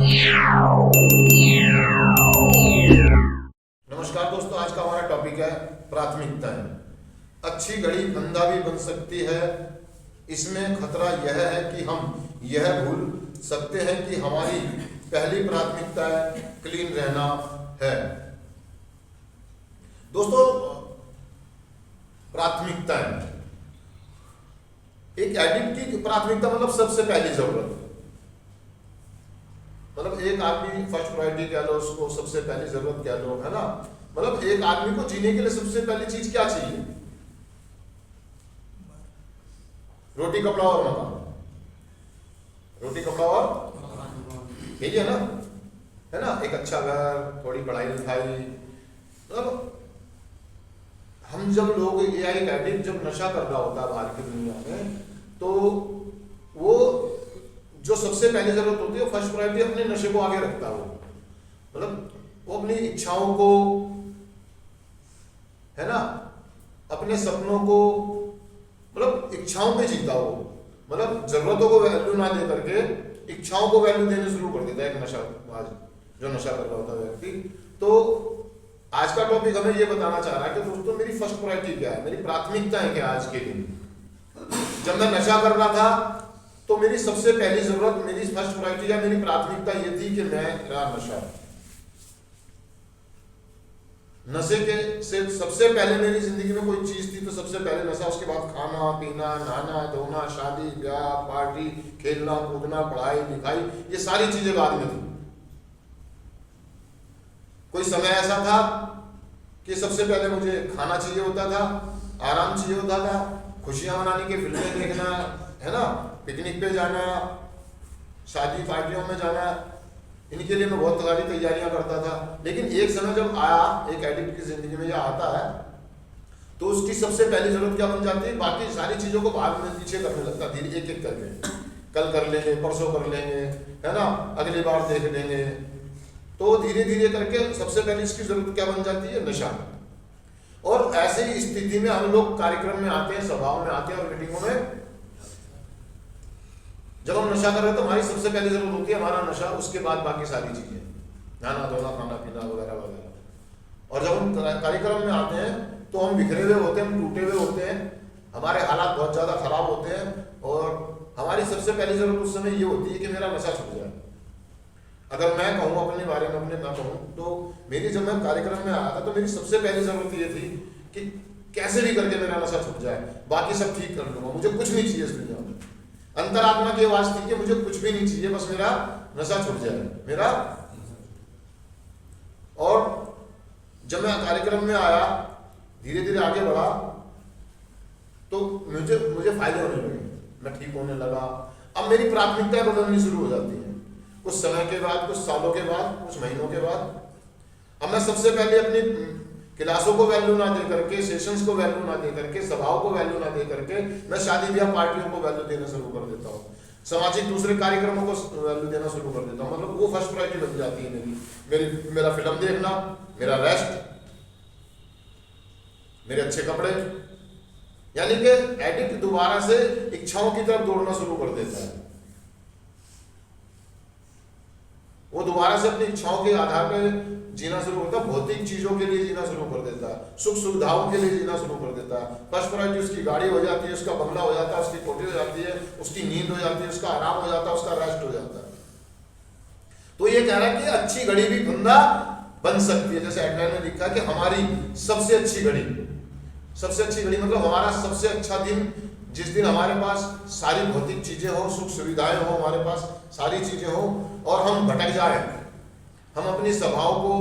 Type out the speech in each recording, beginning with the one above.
नमस्कार दोस्तों, आज का हमारा टॉपिक है प्राथमिकताएं। अच्छी घड़ी फंदा भी बन सकती है। इसमें खतरा यह है कि हम यह भूल सकते हैं कि हमारी पहली प्राथमिकता क्लीन रहना है। दोस्तों, प्राथमिकताएं, एक एडिक्ट की प्राथमिकता मतलब सबसे पहली जरूरत, मतलब एक आदमी फर्स्ट प्रायोरिटी कह लो, उसको सबसे पहली जरूरत कह लो, है ना। मतलब एक आदमी को जीने के लिए सबसे पहली चीज क्या चाहिए? रोटी, कपड़ा और मकान। रोटी, कपड़ा और यही है ना, है ना। एक अच्छा घर, थोड़ी पढ़ाई लिखाई। मतलब हम जब लोग या एक एडिक्ट जब नशा कर रहा होता है बाहर की दुनिया में, तो वो जो सबसे पहली जरूरत होती है, फर्स्ट प्रायोरिटी अपने नशे को आगे रखता है। वो मतलब वो अपनी इच्छाओं को, है ना, अपने सपनों को, मतलब इच्छाओं पे जीता वो। मतलब जरूरतों को वैल्यू ना दे करके इच्छाओं को वैल्यू देने शुरू कर देता है एक नशा, जो नशा कर रहा होता है व्यक्ति। तो आज का टॉपिक हमें ये बताना चाह रहा है कि दोस्तों, मेरी फर्स्ट प्रायोरिटी क्या है, मेरी प्राथमिकता है क्या आज के दिन। जब मैं नशा कर रहा था तो मेरी सबसे पहली जरूरत, मेरी फर्स्ट प्रायोरिटी या मेरी प्राथमिकता ये थी कि मेरा नशा, नशे के से सबसे पहले मेरी जिंदगी में कोई चीज थी तो सबसे पहले नशा, उसके बाद खाना पीना, नहाना धोना, शादी ब्याह, पार्टी, खेलना कूदना, पढ़ाई लिखाई, ये सारी चीजें बाद में थी। कोई समय ऐसा था कि सबसे पहले मुझे खाना चाहिए होता था, आराम चाहिए होता था, खुशियां मनाने की, फिल्में देखना, है ना, पिकनिक पे जाना, शादी पार्टियों में जाना, इनके लिए मैं बहुत सारी तैयारियां करता था। लेकिन एक समय जब आया, एक एडिक्ट की जिंदगी में जब आता है, तो उसकी सबसे पहली जरूरत क्या बन जाती है? बाकी सारी चीजों को बाद में पीछे करने लगता, धीरे एक एक करके, कल कर लेंगे, परसों कर लेंगे, है ना, अगली बार देख लेंगे। तो धीरे धीरे करके सबसे पहले इसकी जरूरत क्या बन जाती है? नशा। और ऐसे ही स्थिति में हम लोग कार्यक्रम में आते हैं, सभाओं में आते हैं और मीटिंगों में जब हम नशा कर रहे हैं तो हमारी सबसे पहली जरूरत होती है हमारा नशा, उसके बाद बाकी सारी चीजें, नहाना धोना, खाना पीना वगैरह वगैरह। और जब हम कार्यक्रम में आते हैं तो हम बिखरे हुए होते हैं, हम टूटे हुए होते हैं, हमारे हालात बहुत ज्यादा खराब होते हैं, और हमारी सबसे पहली जरूरत उस समय ये होती है कि मेरा नशा छूट जाए। अगर मैं कहूँ अपने बारे में, अपने मैं कहूँ तो मेरी, जब मैं कार्यक्रम में आया था तो मेरी सबसे पहली जरूरत ये थी कि कैसे भी करके मेरा नशा छूट जाए, बाकी सब ठीक कर लूंगा, मुझे कुछ नहीं चाहिए इस दुनिया में। अंतरात्मा की आवाज थी कि मुझे कुछ भी नहीं चाहिए, बस मेरा नशा छूट जाए मेरा। और जब मैं कार्यक्रम में आया, धीरे धीरे आगे बढ़ा, तो मुझे फायदे होने लगे, मैं ठीक होने लगा। अब मेरी प्राथमिकताएं बदलनी शुरू हो जाती हैं कुछ समय के बाद, कुछ सालों के बाद, कुछ महीनों के बाद। अब मैं सबसे पहले अपनी क्लासों को वैल्यू ना दे करके, सेशंस को वैल्यू ना दे करके, सभाओं को वैल्यू ना दे करके, मैं शादी ब्याह पार्टियों को वैल्यू देना शुरू कर देता हूँ, सामाजिक दूसरे कार्यक्रमों को वैल्यू देना शुरू कर देता हूँ। मतलब वो फर्स्ट प्रायोरिटी बन जाती है मेरा फिल्म देखना, मेरा रेस्ट, मेरे अच्छे कपड़े। यानी कि एडिक्ट दोबारा से इच्छाओं की तरफ दौड़ना शुरू कर देता है। वो दोबारा से अपनी इच्छाओं के आधार पर जीना शुरू करता है, भौतिक चीजों के लिए जीना शुरू कर देता है, सुख सुविधाओं के लिए जीना शुरू कर देता है। फर्स्ट प्रायोरिटी उसकी गाड़ी हो जाती है, उसका बंगला हो जाता है, उसकी कोठी हो जाती है, उसकी नींद हो जाती है, उसका आराम हो जाता है, उसका रेस्ट हो जाता है। तो ये कह रहा है कि अच्छी घड़ी भी फंदा बन सकती है। जैसे हेडलाइन में लिखा है कि हमारी सबसे अच्छी घड़ी, सबसे अच्छी घड़ी मतलब हमारा सबसे अच्छा दिन, जिस दिन हमारे पास सारी भौतिक चीजें हो, सुख सुविधाएं हो, हमारे पास सारी चीजें हो, और हम भटक जाए, हम अपनी सभाओं को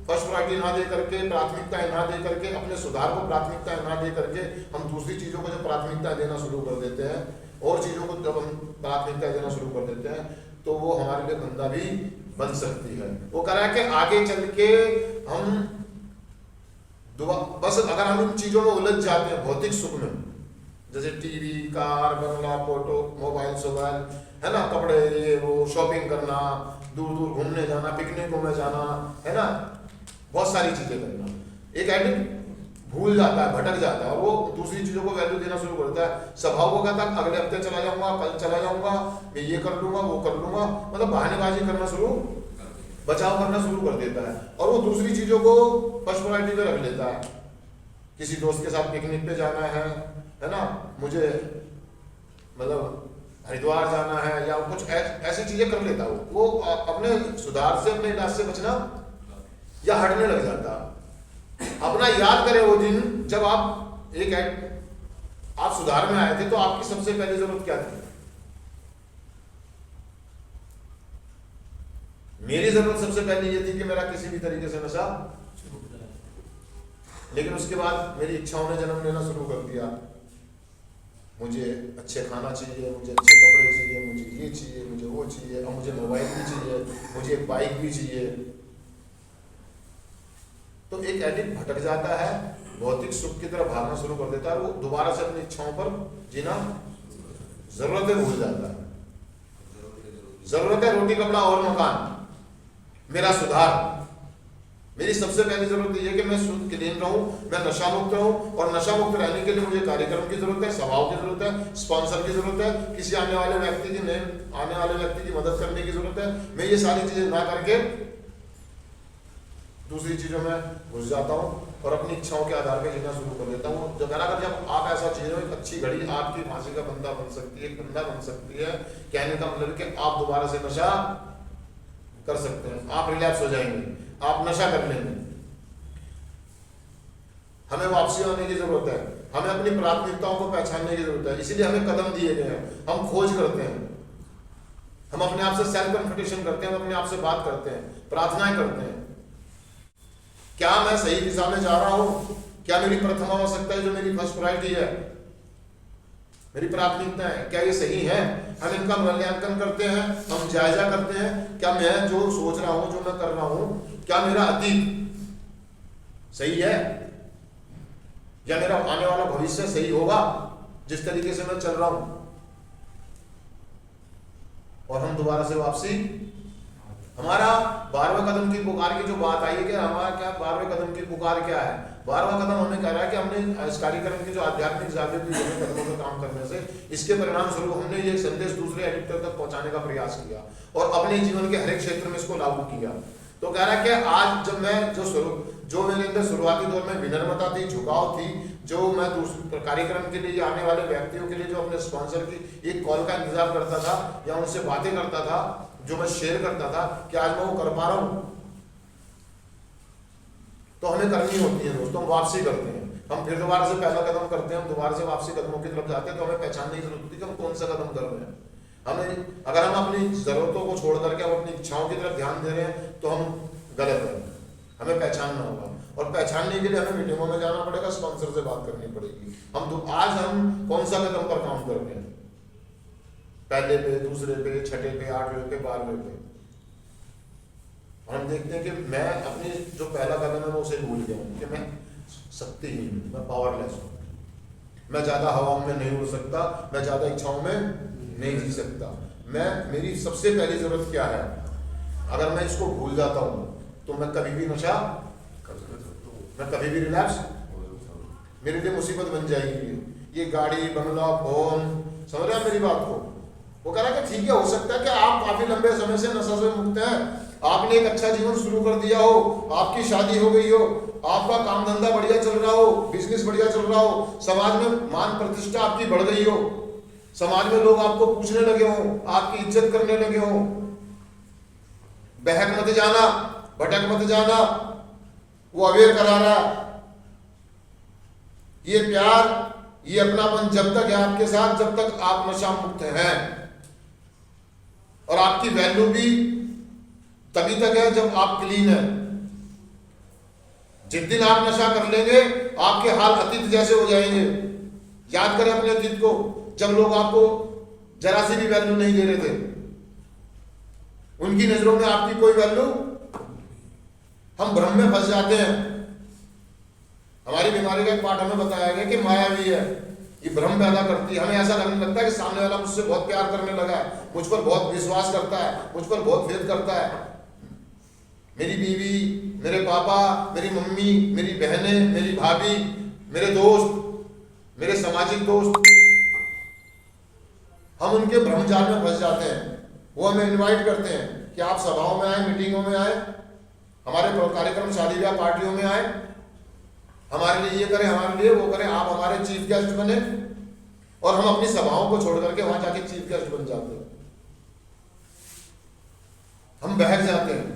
फर्स्ट प्रायोरिटी ना दे करके, प्राथमिकताएं ना दे करके, अपने सुधार को प्राथमिकताएं ना दे करके, हम दूसरी चीजों को जब प्राथमिकताएं देना शुरू कर देते हैं, और चीजों को जब हम प्राथमिकताएं देना शुरू कर देते हैं, तो वो हमारे लिए बंदा भी बन सकती है। वो कह रहा है कि आगे चल के हम बस अगर हम इन चीजों में उलझ जाते हैं, भौतिक सुख में, जैसे टीवी, कार, बंगला, फोटो, मोबाइल, है ना, कपड़े, ये वो, शॉपिंग करना, दूर दूर घूमने जाना, पिकनिकों में जाना, है ना, बहुत सारी चीजें करना। एक एडिक्ट भूल जाता है, भटक जाता है और वो दूसरी चीजों को वैल्यू देना शुरू कर देता है। स्वभाव को कहता है अगले हफ्ते चला जाऊंगा, कल चला जाऊंगा, मैं ये कर लूंगा, वो कर लूंगा, मतलब बहानेबाजी करना शुरू, बचाव करना शुरू कर देता है और वो दूसरी चीजों को फर्स्ट प्रायोरिटी पे रख लेता है। किसी दोस्त के साथ पिकनिक पे जाना है ना, मुझे मतलब हरिद्वार जाना है या कुछ ऐसी चीजें कर लेता है वो अपने सुधार से, अपने इलाज से बचना या हटने लग जाता। अपना याद करें वो दिन जब आप सुधार में आए थे, तो आपकी सबसे पहली जरूरत क्या थी? मेरी जरूरत सबसे पहली ये थी कि मेरा किसी भी तरीके से नशा, लेकिन उसके बाद मेरी इच्छाओं ने जन्म लेना शुरू कर दिया। मुझे अच्छे खाना चाहिए, मुझे अच्छे कपड़े चाहिए, मुझे ये चाहिए, मुझे वो चाहिए, और मुझे मोबाइल भी चाहिए, मुझे एक बाइक भी चाहिए। तो एक एडिक्ट भटक जाता है, भौतिक सुख की तरफ भागना शुरू कर देता है, वो दोबारा से अपनी इच्छाओं पर जीना, जरूरतें भूल जाता है। जरूरत है रोटी कपड़ा और मकान, मेरा सुधार, मेरी सबसे पहली जरूरत यह है कि मैं शुद्ध क्लीन रहूं, मैं नशा मुक्त रहूं, और नशा मुक्त रहने के लिए मुझे कार्यक्रम की जरूरत है, स्वभाव की जरूरत है, स्पॉन्सर की जरूरत है, किसी आने वाले व्यक्ति की मदद करने की जरूरत है। मैं ये सारी चीजें ना करके दूसरी चीजों में घुस जाता हूँ और अपनी इच्छाओं के आधार पर जीना शुरू कर देता हूँ। जब आप ऐसा चीज हो, एक अच्छी घड़ी आपकी फांसी का बंदा बन सकती है, एक बंदा बन सकती है। कहने का मतलब कि आप दोबारा से नशा कर सकते हैं, आप रिलैप्स हो जाएंगे, आप नशा कर लेंगे। हमें वापसी आने की जरूरत है, हमें अपनी प्राथमिकताओं को पहचानने की जरूरत है। इसीलिए हमें कदम दिए गए हैं, हम खोज करते हैं, हम अपने आप से सेल्फ कन्फिडेशन करते हैं, हम अपने आप से बात करते हैं, प्रार्थनाएं करते हैं। क्या मैं सही दिशा में जा रहा हूं? क्या मेरी प्रथम आवश्यकता है, जो मेरी फर्स्ट प्रायोरिटी है, मेरी प्राथमिकता है, क्या ये सही है? हम इनका मूल्यांकन करते हैं, हम जायजा करते हैं। क्या मैं जो सोच रहा हूं, जो मैं कर रहा हूं, क्या मेरा अतीत सही है या मेरा आने वाला भविष्य सही होगा जिस तरीके से मैं चल रहा हूं? और हम दोबारा से वापसी, हमारा 12वें कदम की पुकार की जो बात आई है कि हमारा क्या 12वें कदम की पुकार क्या है? 12वां कदम हमें कह रहा है कि हमने इस कार्यक्रम की जो आध्यात्मिक जागृति कदमों पर काम करने से, इसके परिणाम स्वरूप हमने ये संदेश दूसरे एडिक्टर तक पहुंचाने का प्रयास किया और अपने जीवन के हर एक क्षेत्र में इसको लागू किया। तो कह रहा है कि आज जब मैं जो मेरे अंदर शुरुआती दौर में विनम्रता थी, झुकाव थी, जो मैं दूसरे कार्यक्रम के लिए आने वाले व्यक्तियों के लिए जो अपने स्पॉन्सर की एक कॉल का इंतजार करता था या उनसे बातें करता था, जो मैं शेयर करता था, कि आज मैं वो कर पा रहा हूं। तो हमें करनी होती है दोस्तों, हम वापसी करते हैं, हम फिर दोबारा से पहला कदम करते हैं, हम दोबारा से वापसी कदमों की तरफ जाते हैं। तो हमें पहचानने की जरूरत होती है कि हम कौन सा कदम कर रहे हैं। हमें अगर हम अपनी जरूरतों को छोड़ करके हम अपनी इच्छाओं की तरफ ध्यान दे रहे हैं तो हम गलत हैं। हमें पहचानना होगा और पहचानने के लिए हमें मीटिंगों में जाना पड़ेगा, स्पॉन्सर से बात करनी पड़ेगी। आज हम कौन सा कदम पर काम कर रहे हैं, पहले पे, दूसरे पे, छठे पे, 8वें पे, 12वें पे। और हम देखते हैं कि मैं अपनी जो पहला कदम है मैं उसे भूल गया हूँ कि मैं शक्तिहीन हूँ, मैं पावरलेस हूँ, मैं ज्यादा हवाओं में नहीं उड़ सकता, मैं ज्यादा इच्छाओं में नहीं जी सकता। मेरी सबसे पहली जरूरत क्या है? अगर मैं इसको भूल जाता हूँ तो मैं कभी भी नशा, मैं कभी भी रिलैक्स, मेरे लिए मुसीबत बन जाएगी। ये गाड़ी, बंगला, फोन, समझ रहे हैं मेरी बात को? वो कह रहा है कि ठीक है, हो सकता है कि आप काफी लंबे समय से नशा से मुक्त हैं, आपने एक अच्छा जीवन शुरू कर दिया हो, आपकी शादी हो गई हो, आपका काम धंधा बढ़िया चल रहा हो, बिजनेस बढ़िया चल रहा हो, समाज में मान प्रतिष्ठा आपकी बढ़ गई हो, समाज में लोग आपको पूछने लगे हो, आपकी इज्जत करने लगे हो। बहक मत जाना, भटक मत जाना, वो अवेयर करा रहा। ये प्यार, ये अपनापन जब तक है आपके साथ, जब तक आप नशा मुक्त हैं, और आपकी वैल्यू भी तभी तक है जब आप क्लीन हैं। जिस दिन आप नशा कर लेंगे आपके हाल अतीत जैसे हो जाएंगे। याद करें अपने अतीत को, जब लोग आपको जरा सी भी वैल्यू नहीं दे रहे थे, उनकी नजरों में आपकी कोई वैल्यू, हम भ्रम में फंस जाते हैं। हमारी बीमारी का एक पार्ट हमें बताया गया कि माया भी है, ये भ्रम पैदा करती है। हमें ऐसा लगने लगता है कि सामने वाला मुझसे बहुत प्यार करने लगा है, मुझ पर बहुत विश्वास करता है, मुझ पर बहुत फेथ करता है, मेरी बीवी, मेरे पापा, मेरी मम्मी, मेरी बहनें, मेरी भाभी, मेरे दोस्त, मेरे सामाजिक दोस्त, हम उनके भ्रमजाल में फंस जाते हैं। वो हमें इनवाइट करते हैं कि आप सभाओं में आए, मीटिंगों में आए, हमारे कार्यक्रम, शादी ब्याह, पार्टियों में आए, हमारे लिए ये करें, हमारे लिए वो करें, आप हमारे चीफ गेस्ट बने, और हम अपनी सभाओं को छोड़ करके वहां जाके चीफ गेस्ट बन जाते हैं। हम बहक जाते हैं,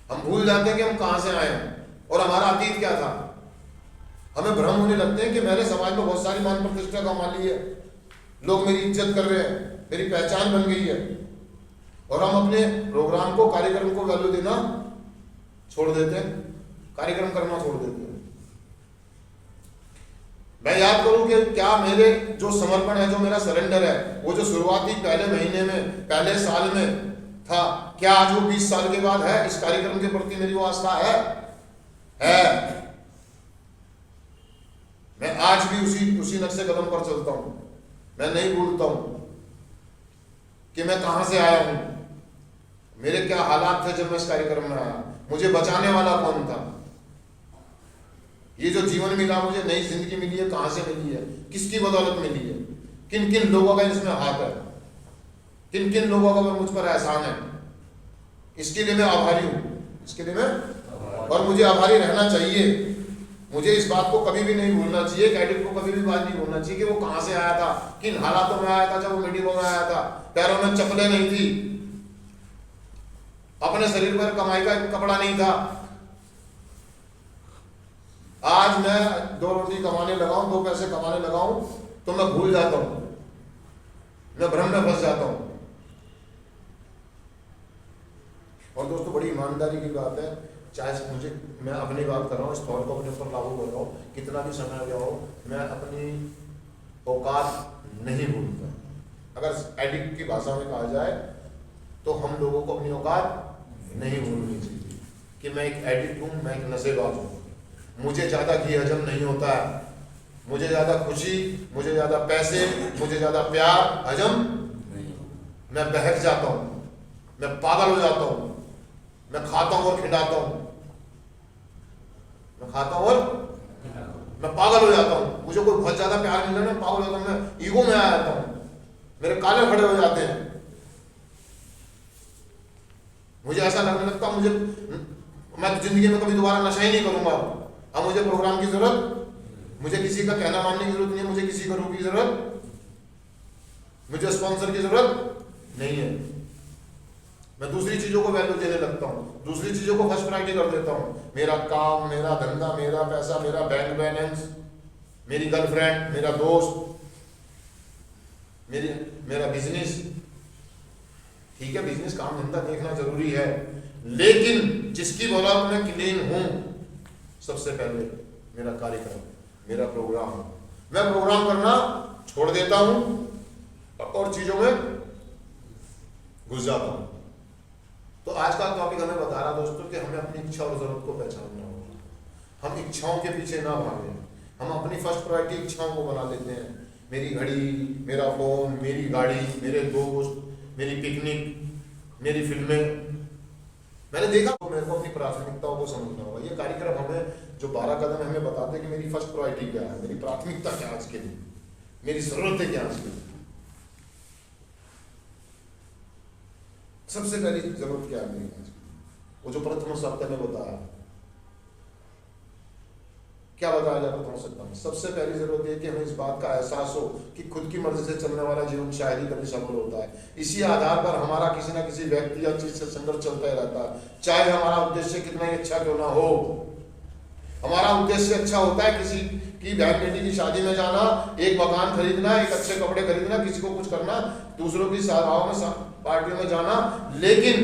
हम भूल जाते हैं कि हम कहां से आए हैं और हमारा अतीत क्या था। हमें भ्रम होने लगते हैं कि मैंने समाज में बहुत सारी मान प्रतिष्ठा कमा ली है, लोग मेरी इज्जत कर रहे हैं, मेरी पहचान बन गई है, और हम अपने प्रोग्राम को, कार्यक्रम को वैल्यू देना छोड़ देते हैं, कार्यक्रम करना छोड़ देते हैं। मैं याद करूं कि क्या मेरे जो समर्पण है, जो मेरा सरेंडर है, वो जो शुरुआती पहले महीने में, पहले साल में था, क्या आज वो 20 साल के बाद है? इस कार्यक्रम के प्रति मेरी वो आस्था है। मैं आज भी उसी नक्शे कदम पर चलता हूं। मैं नहीं भूलता हूं कि मैं कहां से आया हूं, मेरे क्या हालात थे जब मैं इस कार्यक्रम में आया, मुझे बचाने वाला कौन था, ये जो जीवन मिला मुझे, नई जिंदगी मिली है, कहां से मिली है, किसकी बदौलत मिली है, किन किन लोगों का इसमें हाथ है, किन किन लोगों का मुझ पर एहसान है, इसके लिए मैं आभारी हूं, इसके लिए मैं, और मुझे आभारी रहना चाहिए। मुझे इस बात को कभी भी नहीं भूलना चाहिए, कैडेट को कभी भी बात नहीं भूलना चाहिए कि वो कहां से आया था, किन हालातों में आया था। जब वो मीटिंगों में आया था, पैरों में चप्पलें नहीं थी, अपने शरीर पर कमाई का कपड़ा नहीं था। आज मैं 2 रोटी कमाने लगाऊं, 2 पैसे कमाने लगाऊं, तो मैं भूल जाता हूं, मैं भ्रम में फंस जाता हूं। और दोस्तों, बड़ी ईमानदारी की बात है, चाहे मुझे, मैं अपनी बात कर रहा हूँ, इस थॉट को अपने ऊपर लागू कर रहा हूँ, कितना भी समय गया हो, मैं अपनी औकात नहीं भूलता। अगर एडिक्ट की भाषा में कहा जाए तो हम लोगों को अपनी औकात नहीं भूलनी चाहिए कि मैं एक एडिक्ट हूँ, मैं एक नशेबाज हूँ, मुझे ज़्यादा घी हजम नहीं होता है, मुझे ज़्यादा खुशी, मुझे ज़्यादा पैसे, मुझे ज़्यादा प्यार हजम नहीं, मैं बहक जाता हूँ, मैं पागल हो जाता हूँ, मैं खाता हूँ और खिंडाता हूँ, मैं खाता हूँ और मैं पागल हो जाता हूँ। मुझे कोई बहुत ज्यादा प्यार मिल रहा है, मैं पागल हो जाता हूँ, मैं ईगो में आ जाता हूँ, मेरे काले खड़े हो जाते हैं, मुझे ऐसा लगने लगता, मैं जिंदगी में कभी दोबारा नशा ही नहीं करूंगा। अब मुझे प्रोग्राम की जरूरत, मुझे किसी का कहना मानने की जरूरत नहीं है, मुझे किसी गुरु की जरूरत, मुझे स्पॉन्सर की जरूरत नहीं है। मैं दूसरी चीजों को वैल्यू देने लगता हूँ, दूसरी चीजों को फर्स्ट प्रायोरिटी कर देता हूँ। मेरा काम, मेरा धंधा, मेरा पैसा, मेरा बैंक बैलेंस, मेरी गर्लफ्रेंड, मेरा दोस्त, मेरा बिजनेस। ठीक है, बिजनेस, काम धंधा देखना जरूरी है, लेकिन जिसकी बदौलत मैं क्लीन हूं, सबसे पहले मेरा कार्यक्रम, मेरा प्रोग्राम। मैं प्रोग्राम करना छोड़ देता हूं और चीजों में घुस जाता हूं। तो आज का टॉपिक हमें बता रहा दोस्तों कि हमें अपनी इच्छा और जरूरत को पहचानना होगा। हम इच्छाओं के पीछे ना भागें, हम अपनी फर्स्ट प्रायोरिटी इच्छाओं को बना लेते हैं। मेरी घड़ी, मेरा फोन, मेरी गाड़ी, मेरे दोस्त, मेरी पिकनिक, मेरी फिल्में। मैंने देखा, तो मेरे को अपनी प्राथमिकताओं को समझना होगा। ये कार्यक्रम हमें जो 12 कदम हमें बताते हैं कि मेरी फर्स्ट प्रायोरिटी क्या है, मेरी प्राथमिकता क्या आज के लिए, मेरी जरूरतें क्या आज के लिए। सबसे पहली जरूरत क्या है मेरी आज की, वो जो प्रथम सप्ताह में बताया, क्या बताया जाए प्रथम सप्ताह में? सबसे पहली जरूरत है कि हमें इस बात का एहसास हो कि खुद की मर्जी से चलने वाला जीवन शायद ही कभी सफल होता है। इसी आधार पर हमारा किसी ना किसी व्यक्ति या चीज से संघर्ष चलता ही रहता है, चाहे हमारा उद्देश्य कितना ही अच्छा क्यों ना हो। हमारा उद्देश्य अच्छा होता है, किसी की बहन बेटी की शादी में जाना, एक मकान खरीदना, एक अच्छे कपड़े खरीदना, किसी को कुछ करना, दूसरों की सभाओं में, पार्टियों में जाना, लेकिन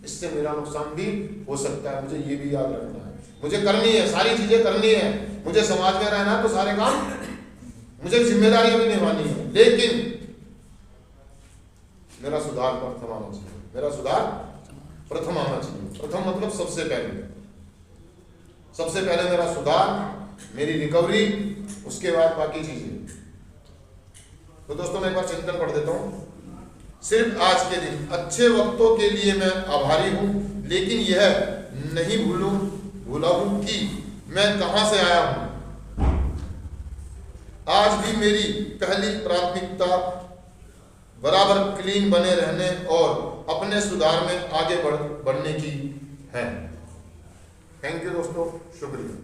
इससे मेरा नुकसान भी हो सकता है। मुझे ये भी याद रखना है, मुझे करनी है, सारी चीजें करनी है, मुझे समाज में रहना है, तो सारे काम मुझे जिम्मेदारियां भी निभानी है, लेकिन मेरा सुधार प्रथम आना चाहिए, मेरा सुधार प्रथम आना चाहिए। प्रथम मतलब सबसे पहले, सबसे पहले मेरा सुधार, मेरी रिकवरी, उसके बाद बाकी चीजें। तो दोस्तों मैं एक बार चिंतन पढ़ देता हूं। सिर्फ आज के दिन, अच्छे वक्तों के लिए मैं आभारी हूँ, लेकिन यह नहीं भूला हूँ कि मैं कहाँ से आया हूँ। आज भी मेरी पहली प्राथमिकता बराबर क्लीन बने रहने और अपने सुधार में आगे बढ़ने की है। थैंक यू दोस्तों, शुक्रिया।